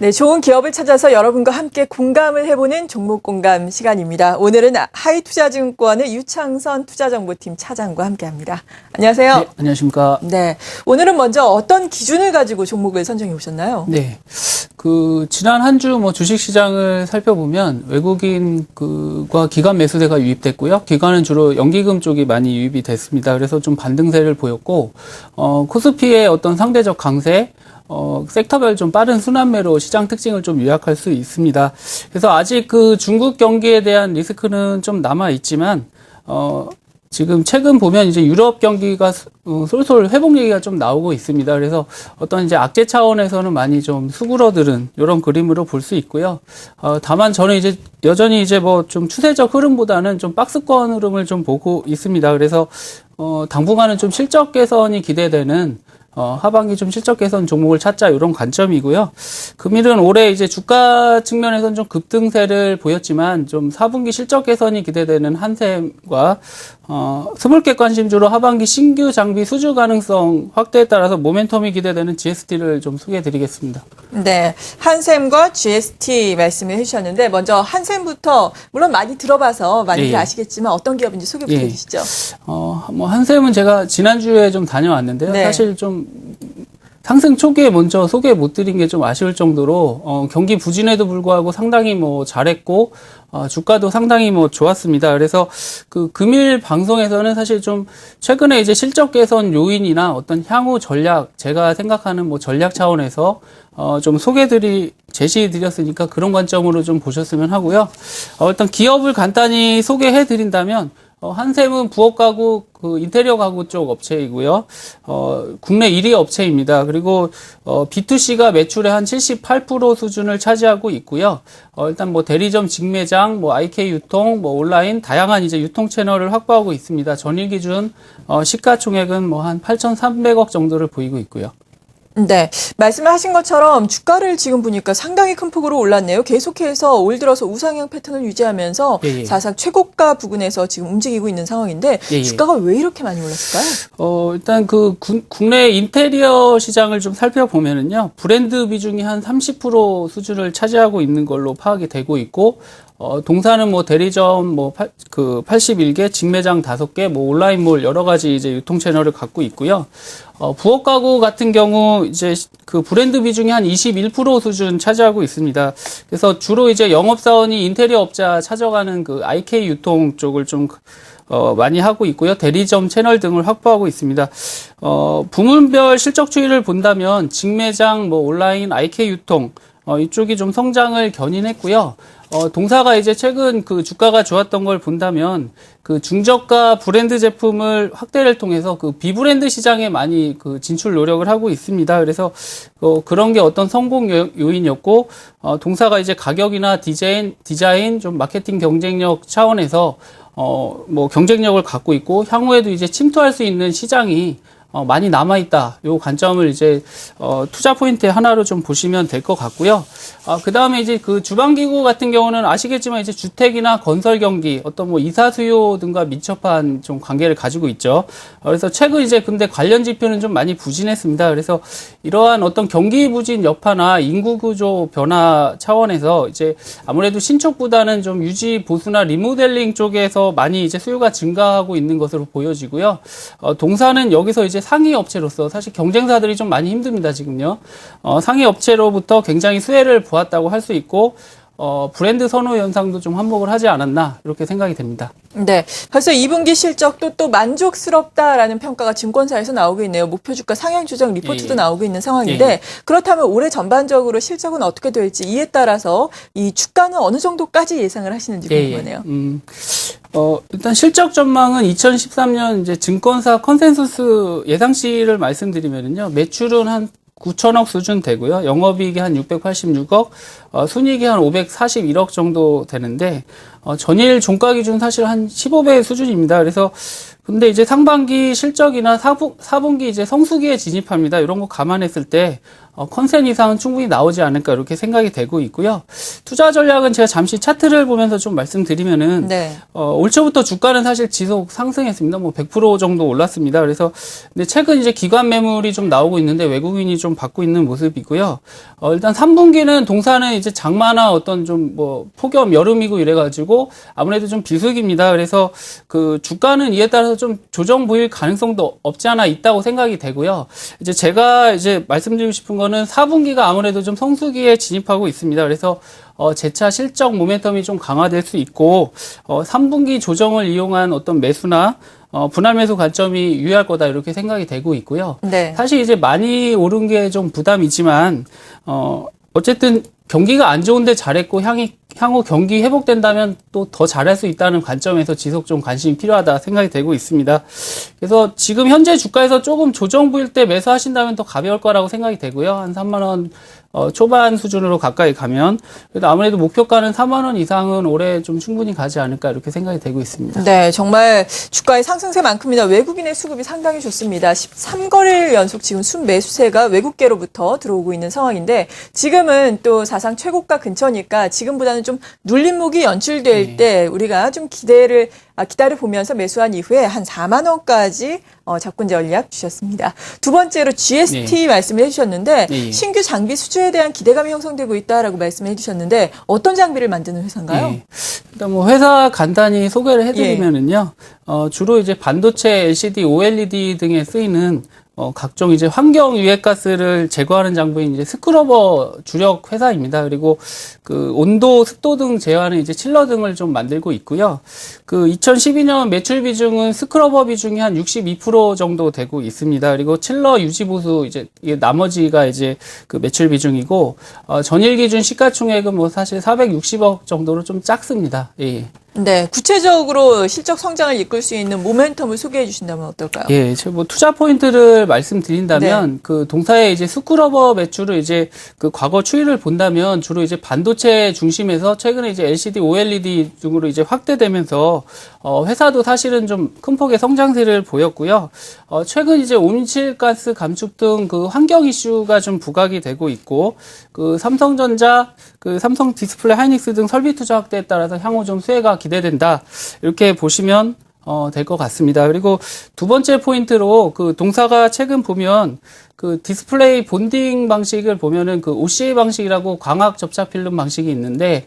네, 좋은 기업을 찾아서 여러분과 함께 공감을 해보는 종목 공감 시간입니다. 오늘은 하이투자증권의 유창선 투자정보팀 차장과 함께합니다. 안녕하세요. 네, 안녕하십니까. 네, 오늘은 먼저 어떤 기준을 가지고 종목을 선정해 오셨나요? 네, 지난 한 주 주식시장을 살펴보면 외국인과 기관 매수세가 유입됐고요. 기관은 주로 연기금 쪽이 많이 유입이 됐습니다. 그래서 좀 반등세를 보였고, 코스피의 어떤 상대적 강세, 섹터별 좀 빠른 순환매로 시장 특징을 좀 요약할 수 있습니다. 그래서 아직 중국 경기에 대한 리스크는 좀 남아 있지만, 지금 최근 보면 이제 유럽 경기가 솔솔 회복 얘기가 좀 나오고 있습니다. 그래서 어떤 이제 악재 차원에서는 많이 좀 수그러드는 이런 그림으로 볼 수 있고요. 다만 저는 이제 여전히 이제 좀 추세적 흐름보다는 좀 박스권 흐름을 좀 보고 있습니다. 그래서 당분간은 좀 실적 개선이 기대되는 하반기 좀 실적 개선 종목을 찾자 이런 관점이고요. 금일은 올해 이제 주가 측면에서는 좀 급등세를 보였지만 좀 4분기 실적 개선이 기대되는 한샘과 스몰캡 관심주로 하반기 신규 장비 수주 가능성 확대에 따라서 모멘텀이 기대되는 GST를 좀 소개해 드리겠습니다. 네, 한샘과 GST 말씀을 해주셨는데 먼저 한샘부터 물론 많이 들어봐서 많이들 아시겠지만 어떤 기업인지 소개부터 해주시죠. 한샘은 제가 지난주에 좀 다녀왔는데요. 네. 사실 좀 상승 초기에 먼저 소개 못 드린 게 좀 아쉬울 정도로 경기 부진에도 불구하고 상당히 잘했고 주가도 상당히 좋았습니다. 그래서 금일 방송에서는 사실 좀 최근에 이제 실적 개선 요인이나 어떤 향후 전략, 제가 생각하는 전략 차원에서 좀 제시해 드렸으니까 그런 관점으로 좀 보셨으면 하고요. 일단 기업을 간단히 소개해 드린다면 한샘은 부엌 가구, 인테리어 가구 쪽 업체이고요. 국내 1위 업체입니다. 그리고, B2C가 매출의 한 78% 수준을 차지하고 있고요. 일단 대리점 직매장, IK 유통, 온라인, 다양한 이제 유통 채널을 확보하고 있습니다. 전일 기준, 시가총액은 한 8,300억 정도를 보이고 있고요. 네, 말씀하신 것처럼 주가를 지금 보니까 상당히 큰 폭으로 올랐네요. 계속해서 올 들어서 우상향 패턴을 유지하면서 사상 최고가 부근에서 지금 움직이고 있는 상황인데 주가가 왜 이렇게 많이 올랐을까요? 일단 국내 인테리어 시장을 좀 살펴보면은요, 브랜드 비중이 한 30% 수준을 차지하고 있는 걸로 파악이 되고 있고, 동사는 대리점 81개, 직매장 5개, 온라인몰 여러 가지 이제 유통 채널을 갖고 있고요. 부엌 가구 같은 경우 이제 브랜드 비중이 한 21% 수준 차지하고 있습니다. 그래서 주로 이제 영업사원이 인테리어 업자 찾아가는 IK 유통 쪽을 좀 많이 하고 있고요. 대리점 채널 등을 확보하고 있습니다. 부문별 실적 추이를 본다면 직매장, 온라인, IK 유통 이쪽이 좀 성장을 견인했고요. 동사가 이제 최근 주가가 좋았던 걸 본다면 중저가 브랜드 제품을 확대를 통해서 비브랜드 시장에 많이 진출 노력을 하고 있습니다. 그래서 그런 게 어떤 성공 요인이었고, 동사가 이제 가격이나 디자인 좀 마케팅 경쟁력 차원에서 경쟁력을 갖고 있고 향후에도 이제 침투할 수 있는 시장이 많이 남아있다. 요 관점을 이제, 투자 포인트 하나로 좀 보시면 될 것 같고요. 그 다음에 이제 주방기구 같은 경우는 아시겠지만 이제 주택이나 건설 경기, 어떤 이사 수요 등과 밀접한 좀 관계를 가지고 있죠. 그래서 최근 이제 근데 관련 지표는 좀 많이 부진했습니다. 그래서 이러한 어떤 경기 부진 여파나 인구 구조 변화 차원에서 이제 아무래도 신축보다는 좀 유지 보수나 리모델링 쪽에서 많이 이제 수요가 증가하고 있는 것으로 보여지고요. 동사는 여기서 이제 상위 업체로서 사실 경쟁사들이 좀 많이 힘듭니다, 지금요. 상위 업체로부터 굉장히 수혜를 보았다고 할 수 있고, 브랜드 선호 현상도 좀 한몫을 하지 않았나, 이렇게 생각이 됩니다. 네. 벌써 2분기 실적도 또 만족스럽다라는 평가가 증권사에서 나오고 있네요. 목표 주가 상향 조정 리포트도 나오고 있는 상황인데, 그렇다면 올해 전반적으로 실적은 어떻게 될지 이에 따라서 이 주가는 어느 정도까지 예상을 하시는지 궁금하네요. 일단 실적 전망은 2013년 이제 증권사 컨센서스 예상치를 말씀드리면요. 매출은 한 9천억 수준 되고요. 영업이익이 한 686억, 순이익이 한 541억 정도 되는데, 전일 종가 기준 사실 한 15배 수준입니다. 그래서, 근데 이제 상반기 실적이나 4분기 이제 성수기에 진입합니다. 이런 거 감안했을 때, 컨센 이상은 충분히 나오지 않을까 이렇게 생각이 되고 있고요. 투자 전략은 제가 잠시 차트를 보면서 좀 말씀드리면은 네. 올 초부터 주가는 사실 지속 상승했습니다. 뭐 100% 정도 올랐습니다. 그래서 근데 최근 이제 기관 매물이 좀 나오고 있는데 외국인이 좀 받고 있는 모습이고요. 일단 3분기는 동사는 이제 장마나 어떤 좀 뭐 폭염 여름이고 이래가지고 아무래도 좀 비수기입니다. 그래서 그 주가는 이에 따라서 좀 조정 보일 가능성도 없지 않아 있다고 생각이 되고요. 이제 제가 이제 말씀드리고 싶은 거는 4분기가 아무래도 좀 성수기에 진입하고 있습니다. 그래서 재차 실적 모멘텀이 좀 강화될 수 있고 3분기 조정을 이용한 어떤 매수나 분할 매수 관점이 유효할 거다 이렇게 생각이 되고 있고요. 네. 사실 이제 많이 오른 게 좀 부담이지만 어쨌든 경기가 안 좋은데 잘했고 향후 경기 회복된다면 또 더 잘할 수 있다는 관점에서 지속 좀 관심이 필요하다 생각이 되고 있습니다. 그래서 지금 현재 주가에서 조금 조정 보일 때 매수하신다면 더 가벼울 거라고 생각이 되고요. 한 3만 원 초반 수준으로 가까이 가면 그래도 아무래도 목표가는 4만 원 이상은 올해 좀 충분히 가지 않을까 이렇게 생각이 되고 있습니다. 네, 정말 주가의 상승세만큼이나 외국인의 수급이 상당히 좋습니다. 13거래일 연속 지금 순매수세가 외국계로부터 들어오고 있는 상황인데 지금은 또 사상 최고가 근처니까 지금보다는 좀 눌림목이 연출될 때 우리가 좀 기다려 보면서 매수한 이후에 한 4만 원까지 접근 전략 주셨습니다. 두 번째로 GST 말씀을 해주셨는데 신규 장비 수주에 대한 기대감이 형성되고 있다라고 말씀해 주셨는데 어떤 장비를 만드는 회사인가요? 일단 뭐 회사 간단히 소개를 해드리면은요, 주로 이제 반도체, LCD, OLED 등에 쓰이는 각종 이제 환경 유해가스를 제거하는 장비인 이제 스크러버 주력 회사입니다. 그리고 그 온도, 습도 등 제어하는 이제 칠러 등을 좀 만들고 있고요. 그 2012년 매출 비중은 스크러버 비중이 한 62% 정도 되고 있습니다. 그리고 칠러 유지 보수 이제 이게 나머지가 이제 그 매출 비중이고 전일 기준 시가총액은 뭐 사실 460억 정도로 좀 작습니다. 예. 네, 구체적으로 실적 성장을 이끌 수 있는 모멘텀을 소개해 주신다면 어떨까요? 예, 제가 뭐 투자 포인트를 말씀드린다면 그 동사의 이제 스크러버 매출을 이제 그 과거 추이를 본다면 주로 이제 반도체 중심에서 최근에 이제 LCD, OLED 등으로 이제 확대되면서 회사도 사실은 좀 큰 폭의 성장세를 보였고요. 최근 이제 온실가스 감축 등 그 환경 이슈가 좀 부각이 되고 있고 그 삼성전자, 그 삼성 디스플레이 하이닉스 등 설비 투자 확대에 따라서 향후 좀 수혜가 기대된다. 이렇게 보시면 될 것 같습니다. 그리고 두 번째 포인트로 그 동사가 최근 보면 그 디스플레이 본딩 방식을 보면은 그 OCA 방식이라고 광학 접착 필름 방식이 있는데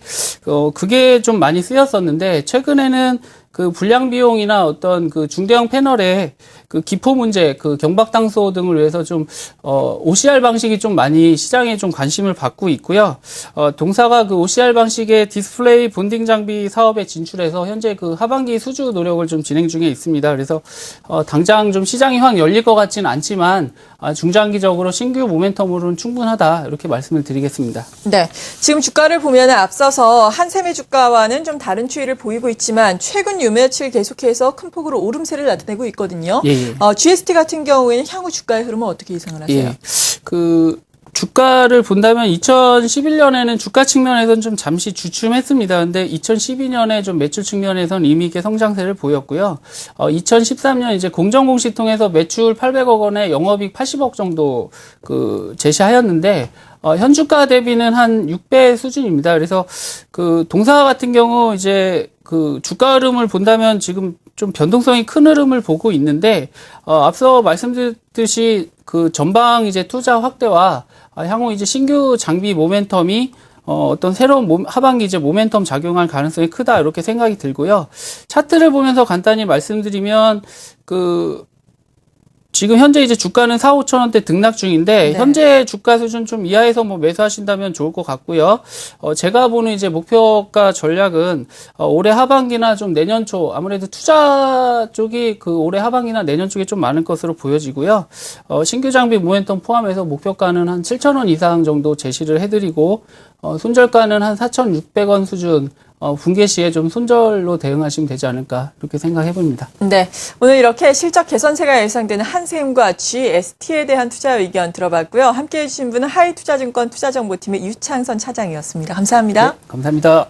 그게 좀 많이 쓰였었는데 최근에는 그 불량 비용이나 어떤 그 중대형 패널에 그 기포 문제, 그 경박당소 등을 위해서 좀 OCR 방식이 좀 많이 시장에 좀 관심을 받고 있고요. 동사가 그 OCR 방식의 디스플레이 본딩 장비 사업에 진출해서 현재 그 하반기 수주 노력을 좀 진행 중에 있습니다. 그래서 당장 좀 시장이 확 열릴 것 같지는 않지만 중장기적으로 신규 모멘텀으로는 충분하다 이렇게 말씀을 드리겠습니다. 네, 지금 주가를 보면 앞서서 한샘의 주가와는 좀 다른 추이를 보이고 있지만 최근 요 며칠 계속해서 큰 폭으로 오름세를 나타내고 있거든요. GST 같은 경우에는 향후 주가의 흐름은 어떻게 예상을 하세요? 예. 그 주가를 본다면 2011년에는 주가 측면에서는 좀 잠시 주춤했습니다. 근데 2012년에 좀 매출 측면에서는 의미 있게 성장세를 보였고요. 2013년 이제 공정공시 통해서 매출 800억 원에 영업이익 80억 정도 그 제시하였는데 현주가 대비는 한 6배 수준입니다. 그래서 그 동사 같은 경우 이제 그 주가 흐름을 본다면 지금 좀 변동성이 큰 흐름을 보고 있는데 앞서 말씀드렸듯이 그 전방 이제 투자 확대와 향후 이제 신규 장비 모멘텀이 어떤 새로운 하반기 이제 모멘텀 작용할 가능성이 크다 이렇게 생각이 들고요. 차트를 보면서 간단히 말씀드리면 그 지금 현재 이제 주가는 4, 5천 원대 등락 중인데 현재 주가 수준 좀 이하에서 뭐 매수하신다면 좋을 것 같고요. 제가 보는 이제 목표가 전략은 올해 하반기나 좀 내년 초 아무래도 투자 쪽이 그 올해 하반기나 내년 쪽에 좀 많을 것으로 보여지고요. 신규 장비 모멘텀 포함해서 목표가는 한 7천 원 이상 정도 제시를 해드리고 손절가는 한 4,600원 수준. 분개 시에 좀 손절로 대응하시면 되지 않을까 이렇게 생각해 봅니다. 네, 오늘 이렇게 실적 개선세가 예상되는 한샘과 GST에 대한 투자 의견 들어봤고요. 함께해 주신 분은 하이투자증권 투자정보팀의 유창선 차장이었습니다. 감사합니다. 네, 감사합니다.